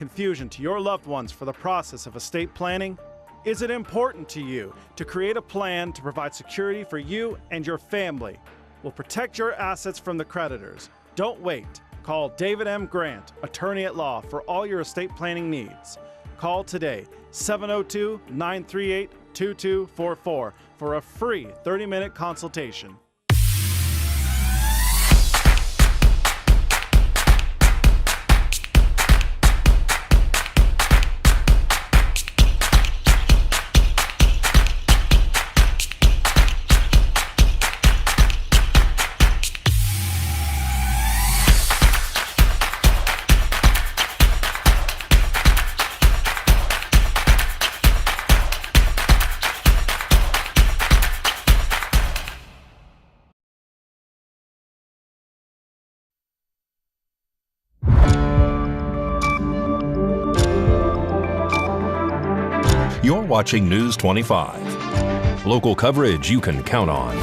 Confusion to your loved ones for the process of estate planning? Is it important to you to create a plan to provide security for you and your family? Will protect your assets from the creditors. Don't wait. Call David M. Grant, attorney at law, for all your estate planning needs. Call today, 702-938-2244 for a free 30-minute consultation. You're watching News 25. Local coverage you can count on.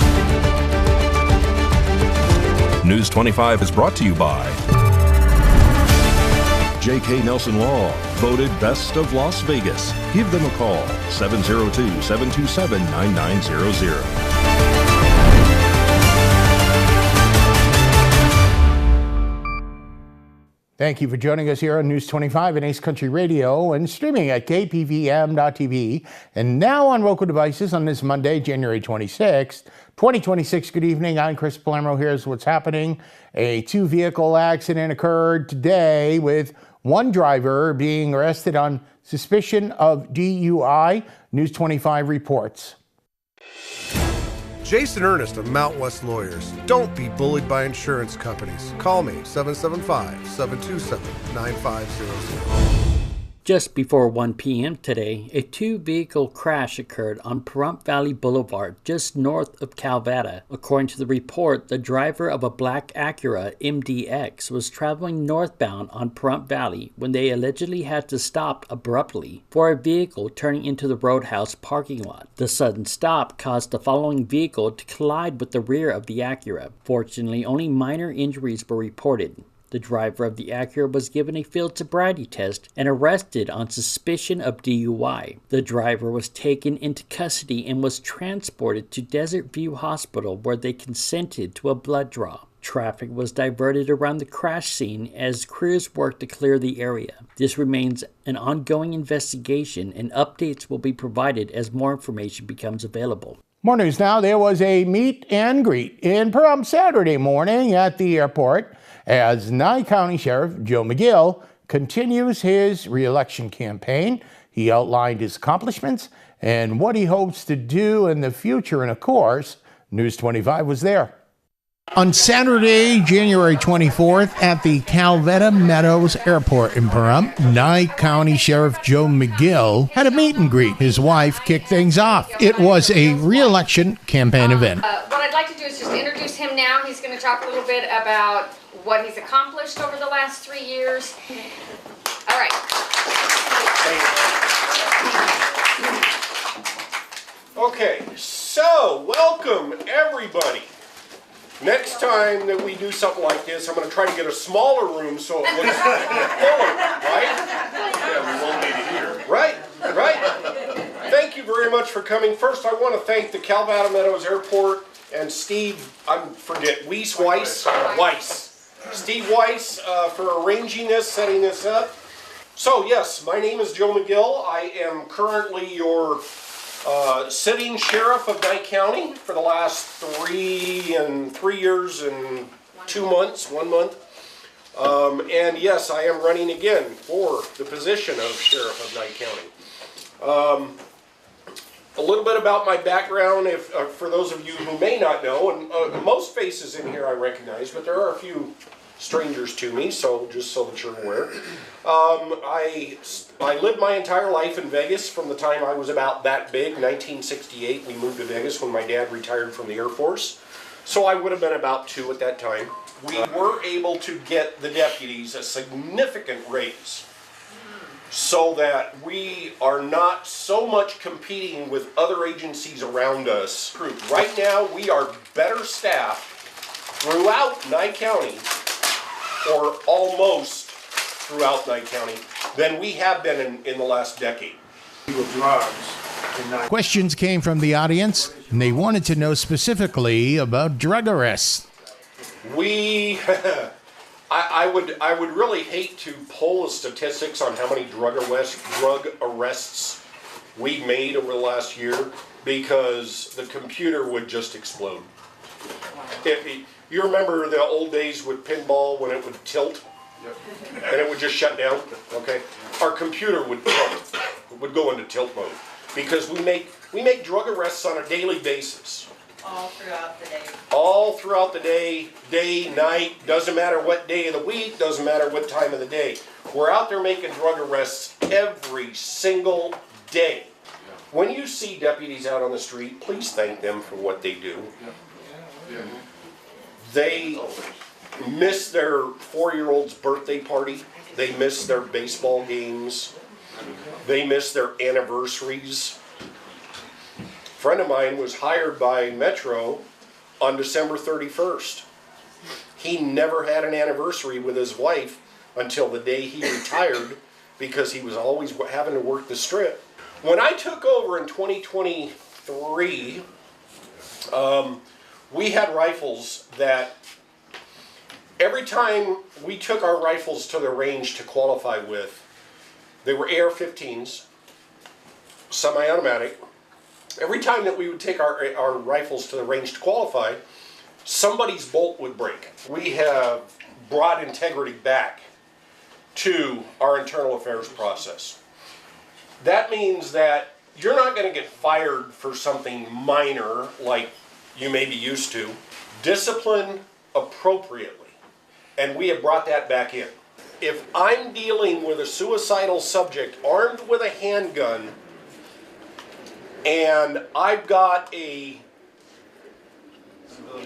News 25 is brought to you by J.K. Nelson Law, voted Best of Las Vegas. Give them a call, 702-727-9900. Thank you for joining us here on News 25 and Ace Country Radio and streaming at KPVM.TV and now on Roku devices on this Monday, January 26th, 2026. Good evening. I'm Chris Palermo. Here's what's happening. A two-vehicle accident occurred today with one driver being arrested on suspicion of DUI. News 25 reports. Jason Ernest of Mount West Lawyers. Don't be bullied by insurance companies. Call me, 775-727-9500. Just before 1 p.m. today, a two-vehicle crash occurred on Pahrump Valley Boulevard, just north of Calvada. According to the report, the driver of a black Acura MDX was traveling northbound on Pahrump Valley when they allegedly had to stop abruptly for a vehicle turning into the Roadhouse parking lot. The sudden stop caused the following vehicle to collide with the rear of the Acura. Fortunately, only minor injuries were reported. The driver of the Acura was given a field sobriety test and arrested on suspicion of DUI. The driver was taken into custody and was transported to Desert View Hospital where they consented to a blood draw. Traffic was diverted around the crash scene as crews worked to clear the area. This remains an ongoing investigation and updates will be provided as more information becomes available. More news now. There was a meet and greet in Pahrump Saturday morning at the airport as Nye County Sheriff Joe McGill continues his re-election campaign. He outlined his accomplishments and what he hopes to do in the future. And of course, News 25 was there. On Saturday, January 24th, at the Calvada Meadows Airport in Pahrump, Nye County Sheriff Joe McGill had a meet and greet. His wife kicked things off. It was a re-election campaign event. What I'd like to do is just introduce him now. He's going to talk a little bit about what he's accomplished over the last 3 years. All right. Okay, so welcome everybody. Next time that we do something like this, I'm going to try to get a smaller room so it looks fuller, right? Yeah, we won't need it here. Right. Thank you very much for coming. First, I want to thank the Calvada Meadows Airport and Steve, Steve Weiss for arranging this, setting this up. So yes, my name is Joe McGill. I am currently your sitting sheriff of Nye County for the last 3 years and 2 months, 1 month. And yes, I am running again for the position of sheriff of Nye County. A little bit about my background, for those of you who may not know, and most faces in here I recognize, but there are a few strangers to me, so just so that you're aware. I lived my entire life in Vegas from the time I was about that big. 1968, we moved to Vegas when my dad retired from the Air Force. So I would have been about 2 at that time. We were able to get the deputies a significant raise so that we are not so much competing with other agencies around us. Right now, we are better staffed throughout Nye County, or almost throughout Nye County, than we have been in the last decade. Questions came from the audience, and they wanted to know specifically about drug arrests. We, I would really hate to poll the statistics on how many drug arrests we made over the last year, because the computer would just explode. You remember the old days with pinball when it would tilt? And it would just shut down, okay? Our computer would tilt, would go into tilt mode, because we make drug arrests on a daily basis. All throughout the day. All throughout the day, night, doesn't matter what day of the week, doesn't matter what time of the day. We're out there making drug arrests every single day. When you see deputies out on the street, please thank them for what they do. They miss their 4-year-old's birthday party. They miss their baseball games. They miss their anniversaries. A friend of mine was hired by Metro on December 31st. He never had an anniversary with his wife until the day he retired, because he was always having to work the strip. When I took over in 2023, we had rifles that every time we took our rifles to the range to qualify with, they were AR-15s, semi-automatic. Every time that we would take our rifles to the range to qualify, somebody's bolt would break. We have brought integrity back to our internal affairs process. That means that you're not going to get fired for something minor like you may be used to. Discipline appropriately. And we have brought that back in. If I'm dealing with a suicidal subject armed with a handgun, and I've got a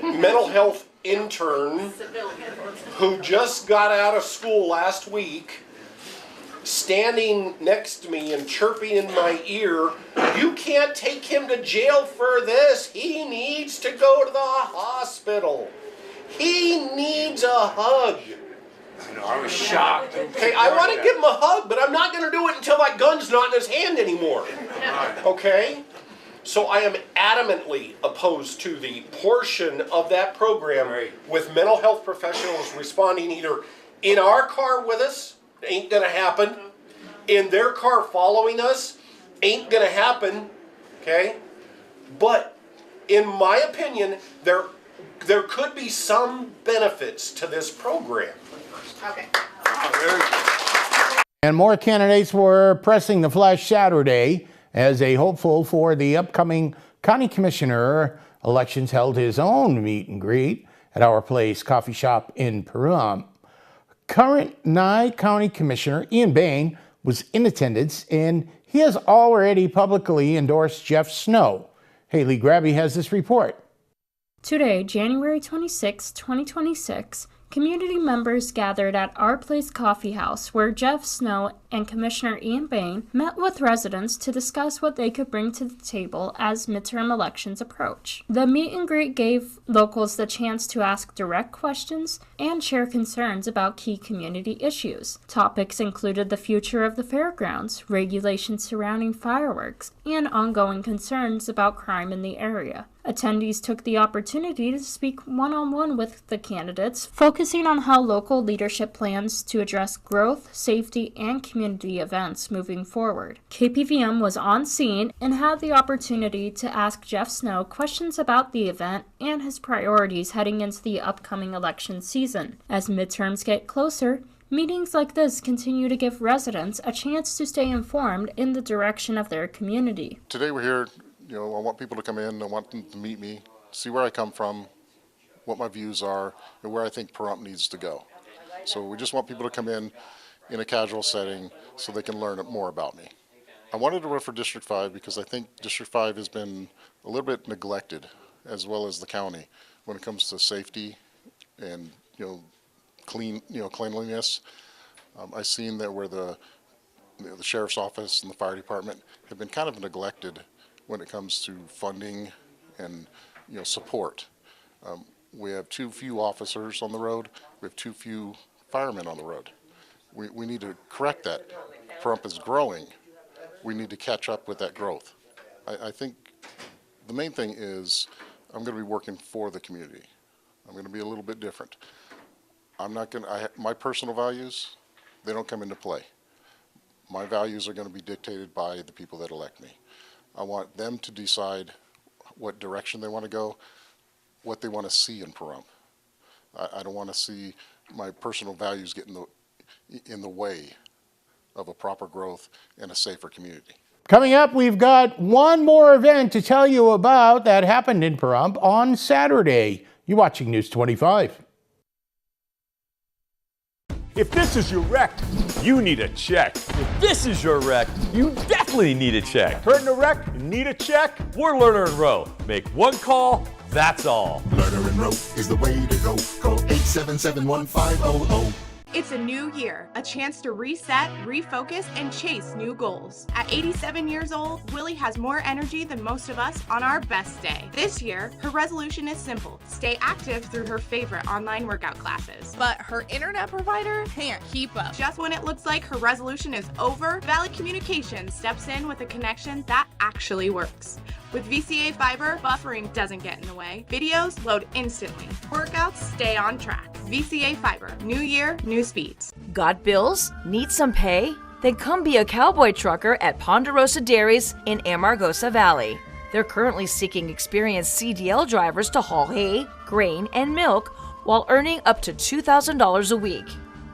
mental health intern who just got out of school last week, standing next to me and chirping in my ear, "You can't take him to jail for this. He needs to go to the hospital. He needs a hug." I was shocked. Okay, I want to give him a hug, but I'm not going to do it until that gun's not in his hand anymore. Okay? So I am adamantly opposed to the portion of that program with mental health professionals responding either in our car with us, ain't going to happen, in their car following us, ain't going to happen, okay? But in my opinion, there could be some benefits to this program. Okay. And more candidates were pressing the flesh Saturday as a hopeful for the upcoming county commissioner elections held his own meet and greet at Our Place Coffee Shop in Pahrump. Current Nye County Commissioner Ian Bain was in attendance, and he has already publicly endorsed Jeff Snow. Haley Grabby has this report. Today, January 26, 2026, community members gathered at Our Place Coffee House, where Jeff Snow and Commissioner Ian Bain met with residents to discuss what they could bring to the table as midterm elections approach. The meet and greet gave locals the chance to ask direct questions and share concerns about key community issues. Topics included the future of the fairgrounds, regulations surrounding fireworks, and ongoing concerns about crime in the area. Attendees took the opportunity to speak one-on-one with the candidates, focusing on how local leadership plans to address growth, safety, and community events moving forward. KPVM was on scene and had the opportunity to ask Jeff Snow questions about the event and his priorities heading into the upcoming election season. As midterms get closer, meetings like this continue to give residents a chance to stay informed in the direction of their community. Today we're here. I want people to come in, I want them to meet me, see where I come from, what my views are, and where I think Pahrump needs to go. So we just want people to come in a casual setting so they can learn more about me. I wanted to run for District 5 because I think District 5 has been a little bit neglected, as well as the county, when it comes to safety and cleanliness. I've seen that where the sheriff's office and the fire department have been kind of neglected when it comes to funding and support. We have too few officers on the road. We have too few firemen on the road. We need to correct that. Pahrump is growing, we need to catch up with that growth. I think the main thing is I'm going to be working for the community. I'm going to be a little bit different. I'm not going to, my personal values, they don't come into play. My values are going to be dictated by the people that elect me. I want them to decide what direction they want to go, what they want to see in Pahrump. I don't want to see my personal values get in the way of a proper growth and a safer community. Coming up, we've got one more event to tell you about that happened in Pahrump on Saturday. You're watching News 25. If this is your wreck, you need a check. If this is your wreck, you definitely need a check. Hurt in a wreck, you need a check? We're Lerner and Rowe. Make one call, that's all. Lerner and Rowe is the way to go. Call 877-1500. It's a new year, a chance to reset, refocus, and chase new goals. At 87 years old, Willie has more energy than most of us on our best day. This year, her resolution is simple: stay active through her favorite online workout classes. But her internet provider can't keep up. Just when it looks like her resolution is over, Valley Communications steps in with a connection that actually works. With VCA Fiber, buffering doesn't get in the way. Videos load instantly. Workouts stay on track. VCA Fiber. New year, new speeds. Got bills? Need some pay? Then come be a cowboy trucker at Ponderosa Dairies in Amargosa Valley. They're currently seeking experienced CDL drivers to haul hay, grain, and milk while earning up to $2,000 a week.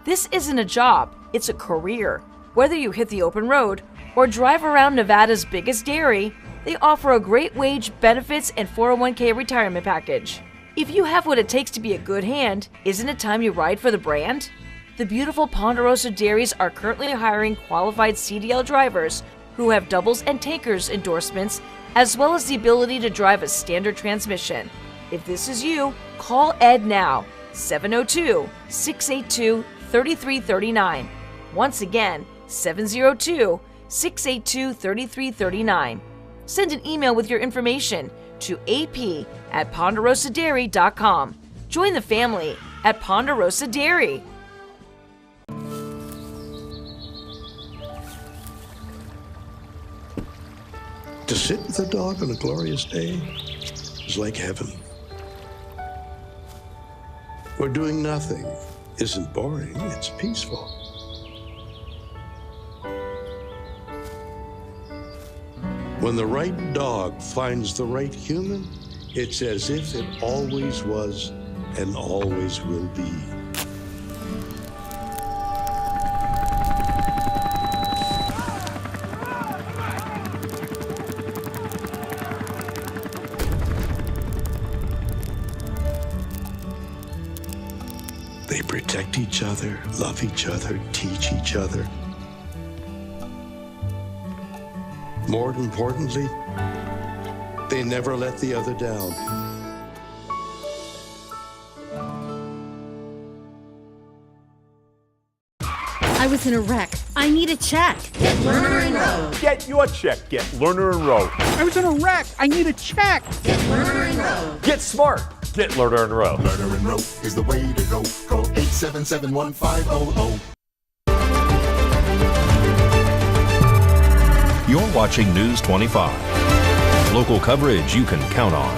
This isn't a job, it's a career. Whether you hit the open road or drive around Nevada's biggest dairy, they offer a great wage, benefits, and 401k retirement package. If you have what it takes to be a good hand, isn't it time you ride for the brand? The beautiful Ponderosa Dairies are currently hiring qualified CDL drivers who have doubles and tankers endorsements, as well as the ability to drive a standard transmission. If this is you, call Ed now, 702-682-3339. Once again, 702-682-3339. Send an email with your information to ap@ponderosadairy.com. Join the family at Ponderosa Dairy. To sit with a dog on a glorious day is like heaven. Where doing nothing isn't boring, it's peaceful. When the right dog finds the right human, it's as if it always was and always will be. They protect each other, love each other, teach each other. More importantly, they never let the other down. I was in a wreck. I need a check. Get Lerner and Rowe. Get your check. Get Lerner and Rowe. I was in a wreck. I need a check. Get Lerner and Rowe. Get smart. Get Lerner and Rowe. Lerner and Rowe is the way to go. Call 877-1500. You're watching News 25. Local coverage you can count on.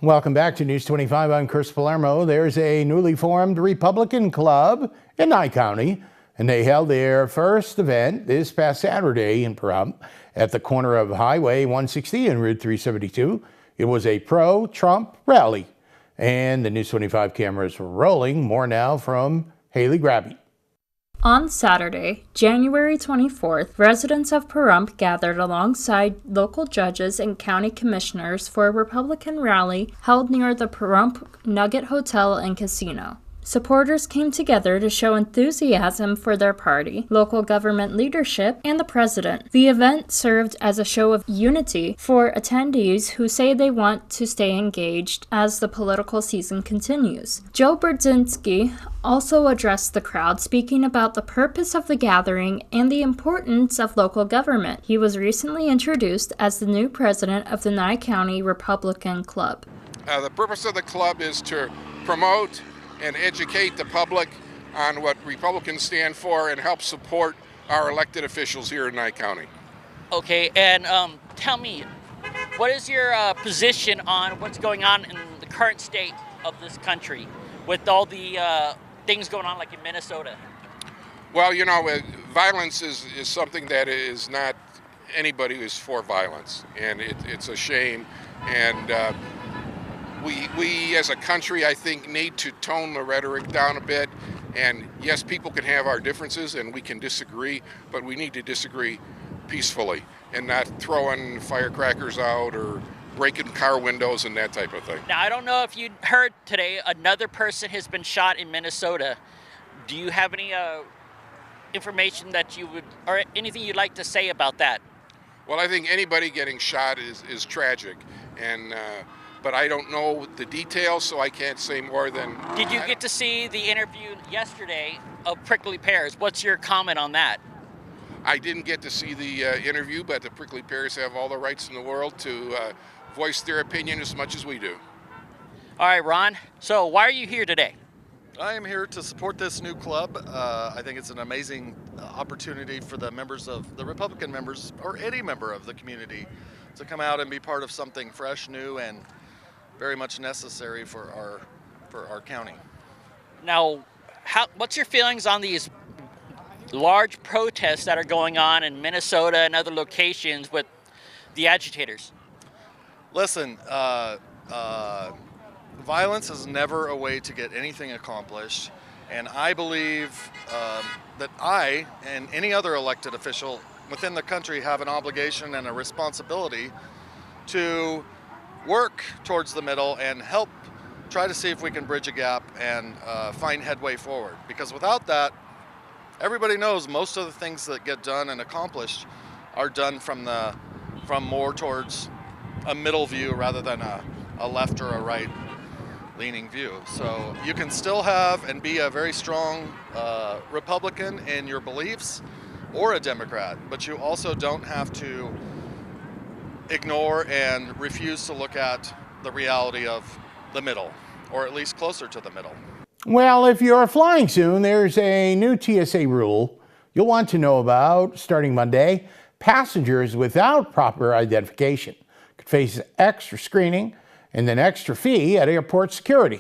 Welcome back to News 25. I'm Chris Palermo. There's a newly formed Republican club in Nye County, and they held their first event this past Saturday in Pahrump at the corner of Highway 160 and Route 372. It was a pro-Trump rally. And the News 25 cameras were rolling. More now from Haley Grabby. On Saturday, January 24th, residents of Pahrump gathered alongside local judges and county commissioners for a Republican rally held near the Pahrump Nugget Hotel and Casino. Supporters came together to show enthusiasm for their party, local government leadership, and the president. The event served as a show of unity for attendees who say they want to stay engaged as the political season continues. Joe Brzezinski also addressed the crowd, speaking about the purpose of the gathering and the importance of local government. He was recently introduced as the new president of the Nye County Republican Club. The purpose of the club is to promote and educate the public on what Republicans stand for and help support our elected officials here in Nye County. Okay, and tell me, what is your position on what's going on in the current state of this country with all the things going on like in Minnesota? Well, you know, violence is something that is not, anybody is for violence, and it's a shame. And we as a country, I think, need to tone the rhetoric down a bit. And yes, people can have our differences and we can disagree, but we need to disagree peacefully and not throwing firecrackers out or breaking car windows and that type of thing. Now, I don't know if you heard today, another person has been shot in Minnesota. Do you have any information that you would, or anything you'd like to say about that? Well, I think anybody getting shot is tragic, and but I don't know the details, so I can't say more than... Did you get to see the interview yesterday of Prickly Pears? What's your comment on that? I didn't get to see the interview, but the Prickly Pears have all the rights in the world to voice their opinion as much as we do. All right, Ron. So why are you here today? I am here to support this new club. I think it's an amazing opportunity for the members of the Republican members, or any member of the community, to come out and be part of something fresh, new, and very much necessary for our county. Now, what's your feelings on these large protests that are going on in Minnesota and other locations with the agitators? Listen, violence is never a way to get anything accomplished, and I believe that I and any other elected official within the country have an obligation and a responsibility to work towards the middle and help try to see if we can bridge a gap and find headway forward. Because without that, everybody knows most of the things that get done and accomplished are done from more towards a middle view rather than a left or a right leaning view. So you can still have and be a very strong Republican in your beliefs or a Democrat, but you also don't have to ignore and refuse to look at the reality of the middle, or at least closer to the middle. Well, if you're flying soon, there's a new TSA rule you'll want to know about starting Monday. Passengers without proper identification could face extra screening and an extra fee at airport security.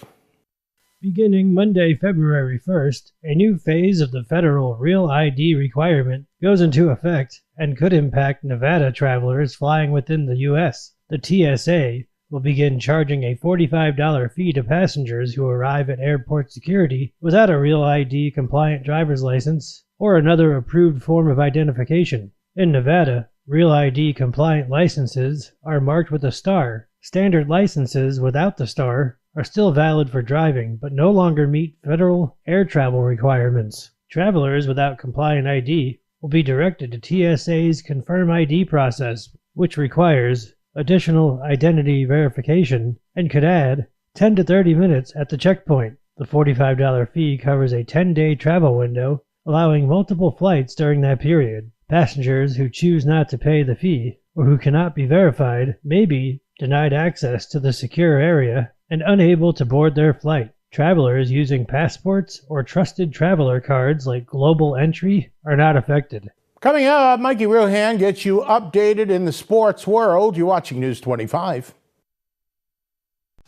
Beginning Monday, February 1st, a new phase of the federal Real ID requirement goes into effect and could impact Nevada travelers flying within the U.S. The TSA will begin charging a $45 fee to passengers who arrive at airport security without a Real ID compliant driver's license or another approved form of identification. In Nevada, Real ID compliant licenses are marked with a star. Standard licenses without the star are still valid for driving, but no longer meet federal air travel requirements. Travelers without compliant ID will be directed to TSA's Confirm ID process, which requires additional identity verification and could add 10 to 30 minutes at the checkpoint. The $45 fee covers a 10-day travel window, allowing multiple flights during that period. Passengers who choose not to pay the fee or who cannot be verified may be denied access to the secure area and unable to board their flight. Travelers using passports or trusted traveler cards like Global Entry are not affected. Coming up, Mikey Ruhan gets you updated in the sports world. You're watching News 25.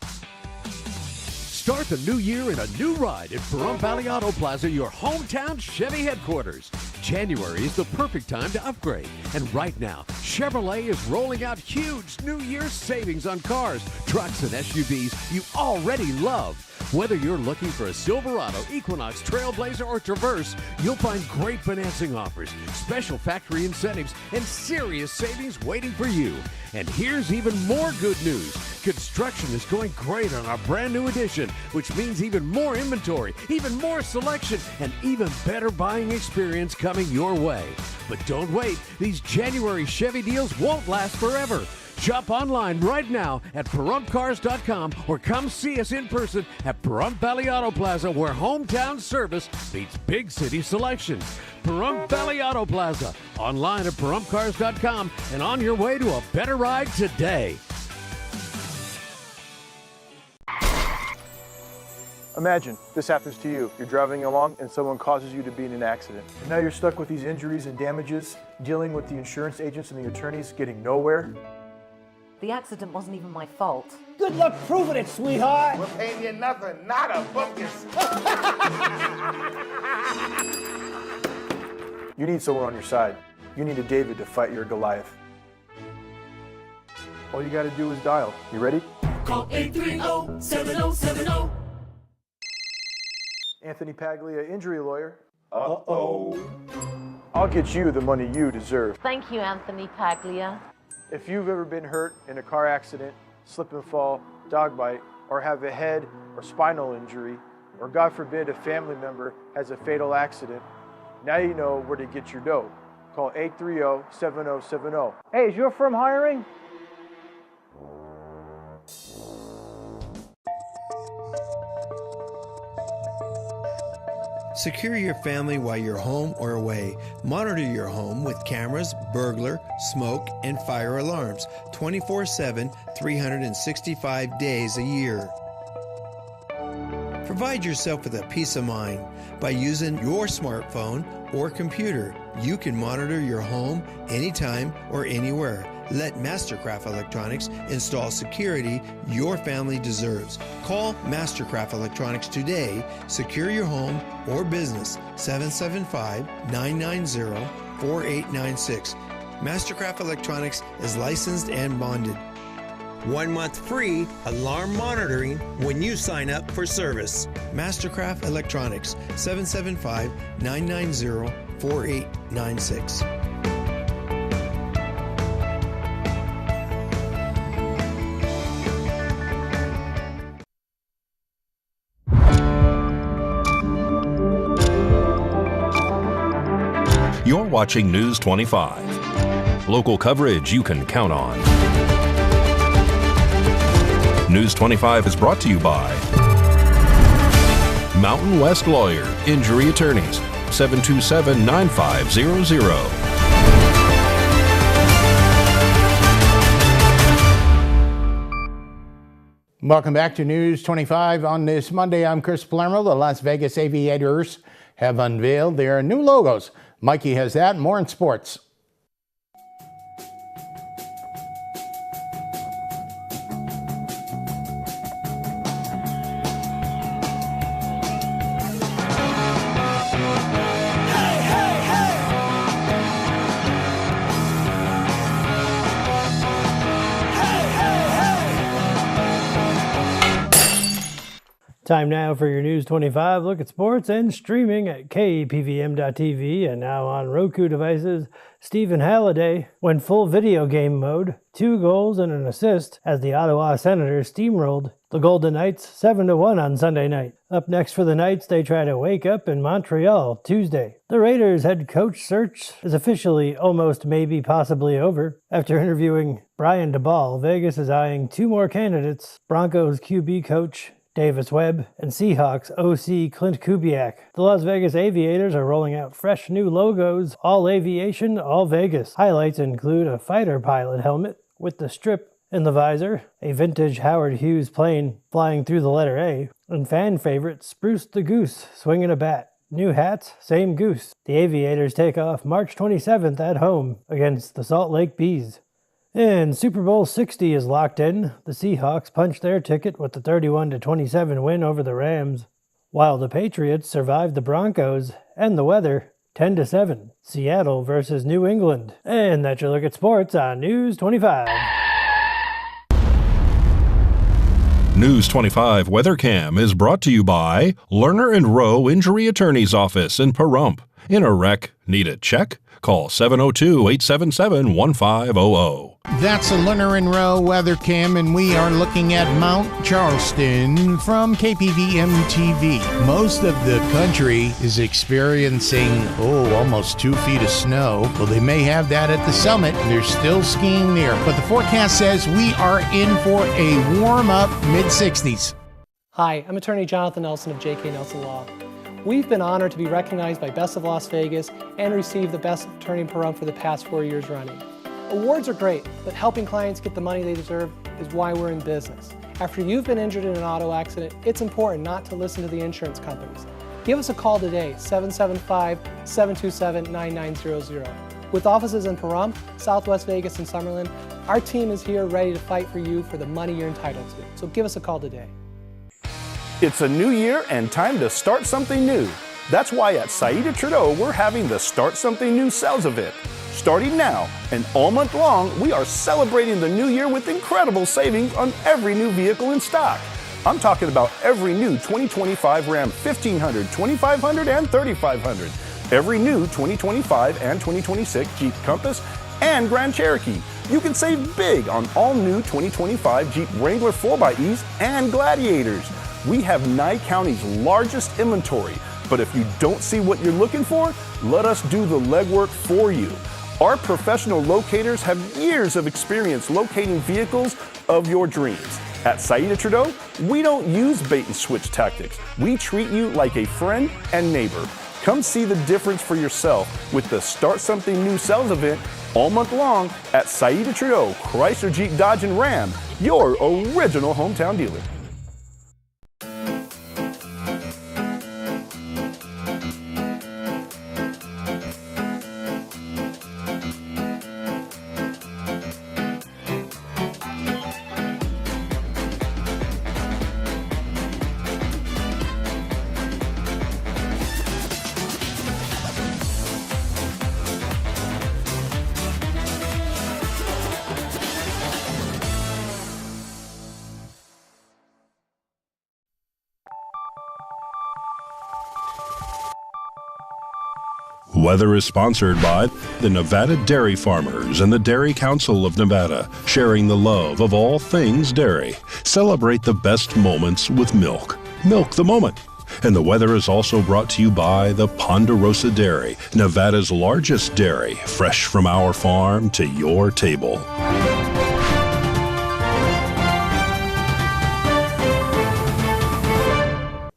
Start the new year in a new ride at Pahrump Valley Auto Plaza, your hometown Chevy headquarters. January is the perfect time to upgrade. And right now, Chevrolet is rolling out huge New Year's savings on cars, trucks, and SUVs you already love. Whether you're looking for a Silverado, Equinox, Trailblazer, or Traverse, you'll find great financing offers, special factory incentives, and serious savings waiting for you. And here's even more good news. Construction is going great on our brand new edition, which means even more inventory, even more selection, and even better buying experience coming your way. But don't wait. These January Chevy deals won't last forever. Shop online right now at PahrumpCars.com or come see us in person at Pahrump Valley Auto Plaza, where hometown service beats big city selection. Pahrump Valley Auto Plaza, online at PahrumpCars.com and on your way to a better ride today. Imagine this happens to you. You're driving along and someone causes you to be in an accident. And now you're stuck with these injuries and damages, dealing with the insurance agents and the attorneys, getting nowhere. The accident wasn't even my fault. Good luck proving it, sweetheart. We're paying you nothing, not a buckus. You need someone on your side. You need a David to fight your Goliath. All you gotta do is dial. You ready? Call 830-7070. Anthony Paglia, injury lawyer. Uh-oh. I'll get you the money you deserve. Thank you, Anthony Paglia. If you've ever been hurt in a car accident, slip and fall, dog bite, or have a head or spinal injury, or God forbid a family member has a fatal accident, now you know where to get your dough. Call 830-7070. Hey, is your firm hiring? Secure your family while you're home or away. Monitor your home with cameras, burglar, smoke, and fire alarms 24/7, 365 days a year. Provide yourself with a peace of mind by using your smartphone or computer. You can monitor your home anytime or anywhere. Let Mastercraft Electronics install security your family deserves. Call Mastercraft Electronics today. Secure your home or business. 775-990-4896. Mastercraft Electronics is licensed and bonded. 1 month free alarm monitoring when you sign up for service. Mastercraft Electronics, 775-990-4896. You're watching News 25. Local coverage you can count on. News 25 is brought to you by Mountain West Lawyer, Injury Attorneys, 727-9500. Welcome back to News 25 on this Monday. I'm Chris Palermo. The Las Vegas Aviators have unveiled their new logos. Mikey has that and more in sports. Time now for your News 25 look at sports and streaming at KPVM.TV and now on Roku devices. Stephen Halliday went full video game mode, 2 goals and an assist as the Ottawa Senators steamrolled the Golden Knights 7-1 on Sunday night. Up next for the Knights, they try to wake up in Montreal Tuesday. The Raiders head coach search is officially almost maybe possibly over. After interviewing Brian DeBall, Vegas is eyeing 2 more candidates, Broncos QB coach Davis Webb, and Seahawks OC Clint Kubiak. The Las Vegas Aviators are rolling out fresh new logos, all aviation, all Vegas. Highlights include a fighter pilot helmet with the strip in the visor, a vintage Howard Hughes plane flying through the letter A, and fan favorite Spruce the Goose swinging a bat. New hats, same goose. The Aviators take off March 27th at home against the Salt Lake Bees. And Super Bowl 60 is locked in. The Seahawks punched their ticket with the 31-27 win over the Rams, while the Patriots survived the Broncos and the weather 10-7. Seattle versus New England. And that's your look at sports on News 25. News 25 Weather Cam is brought to you by Lerner & Rowe Injury Attorney's Office in Pahrump. In a wreck, need a check? Call 702-877-1500. That's a Lerner & Rowe weather cam, and we are looking at Mount Charleston from KPVM-TV. Most of the country is experiencing, almost 2 feet of snow. Well, they may have that at the summit. There's still skiing there, but the forecast says we are in for a warm-up mid-60s. Hi, I'm attorney Jonathan Nelson of J.K. Nelson Law. We've been honored to be recognized by Best of Las Vegas and receive the Best Attorney in Pahrump for the past 4 years running. Awards are great, but helping clients get the money they deserve is why we're in business. After you've been injured in an auto accident, it's important not to listen to the insurance companies. Give us a call today, 775-727-9900. With offices in Pahrump, Southwest Vegas, and Summerlin, our team is here ready to fight for you for the money you're entitled to. So give us a call today. It's a new year and time to start something new. That's why at Saida Trudeau, we're having the Start Something New sales event. Starting now and all month long, we are celebrating the new year with incredible savings on every new vehicle in stock. I'm talking about every new 2025 Ram 1500, 2500, and 3500. Every new 2025 and 2026 Jeep Compass and Grand Cherokee. You can save big on all new 2025 Jeep Wrangler 4xEs and Gladiators. We have Nye County's largest inventory, but if you don't see what you're looking for, let us do the legwork for you. Our professional locators have years of experience locating vehicles of your dreams. At Saida Trudeau, we don't use bait and switch tactics. We treat you like a friend and neighbor. Come see the difference for yourself with the Start Something New sales event all month long at Saida Trudeau, Chrysler, Jeep, Dodge, and Ram, your original hometown dealer. Weather is sponsored by the Nevada Dairy Farmers and the Dairy Council of Nevada, sharing the love of all things dairy. Celebrate the best moments with milk. Milk the moment. And the weather is also brought to you by the Ponderosa Dairy, Nevada's largest dairy, fresh from our farm to your table.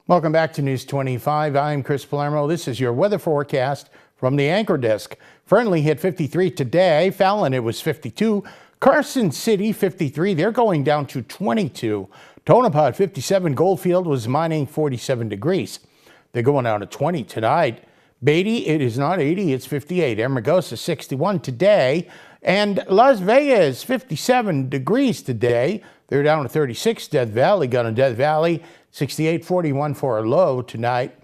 Welcome back to News 25. I'm Chris Palermo. This is your weather forecast from the Anchor Desk. Fernley hit 53 today. Fallon, it was 52. Carson City, 53. They're going down to 22. Tonopah, 57. Goldfield was mining 47 degrees. They're going down to 20 tonight. Beatty, it is not 80, it's 58. Amargosa, 61 today. And Las Vegas, 57 degrees today. They're down to 36. Death Valley, gun in Death Valley, 68, 41 for a low tonight.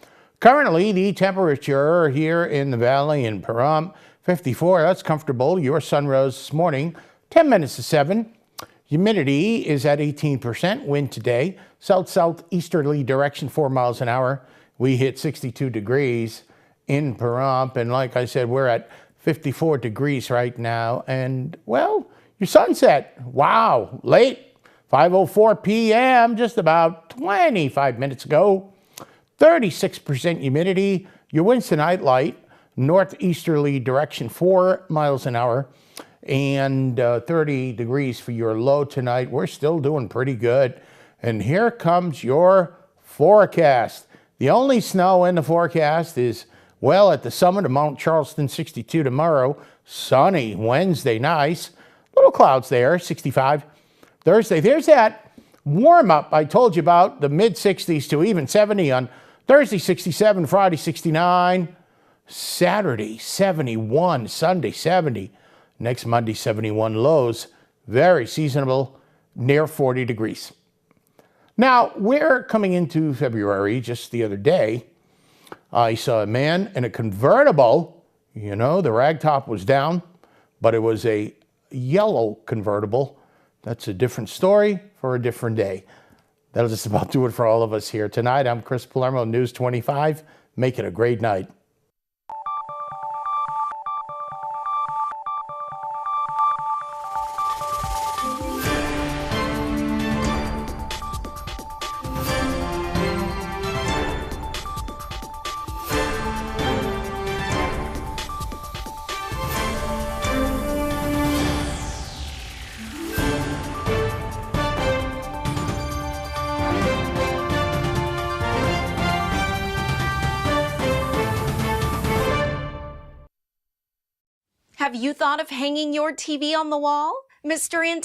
Currently, the temperature here in the valley in Pahrump, 54. That's comfortable. Your sun rose this morning, 10 minutes to 7. Humidity is at 18%. Wind today, south-southeasterly direction, 4 miles an hour. We hit 62 degrees in Pahrump. And like I said, we're at 54 degrees right now. And, well, your sunset, wow, late. 5:04 p.m., just about 25 minutes ago. 36% humidity. Your winds tonight light, northeasterly direction, 4 miles an hour, and 30 degrees for your low tonight. We're still doing pretty good. And here comes your forecast. The only snow in the forecast is, well, at the summit of Mount Charleston, 62 tomorrow. Sunny Wednesday, nice. Little clouds there, 65. Thursday, there's that warm up I told you about, the mid-60s to even 70 on Thursday, 67, Friday, 69, Saturday, 71, Sunday, 70, next Monday, 71 lows, very seasonable, near 40 degrees. Now, we're coming into February. Just the other day, I saw a man in a convertible. You know, the rag top was down, but it was a yellow convertible. That's a different story for a different day. That'll just about do it for all of us here tonight. I'm Chris Palermo, News 25. Make it a great night. Have you thought of hanging your TV on the wall? Mr. Antenna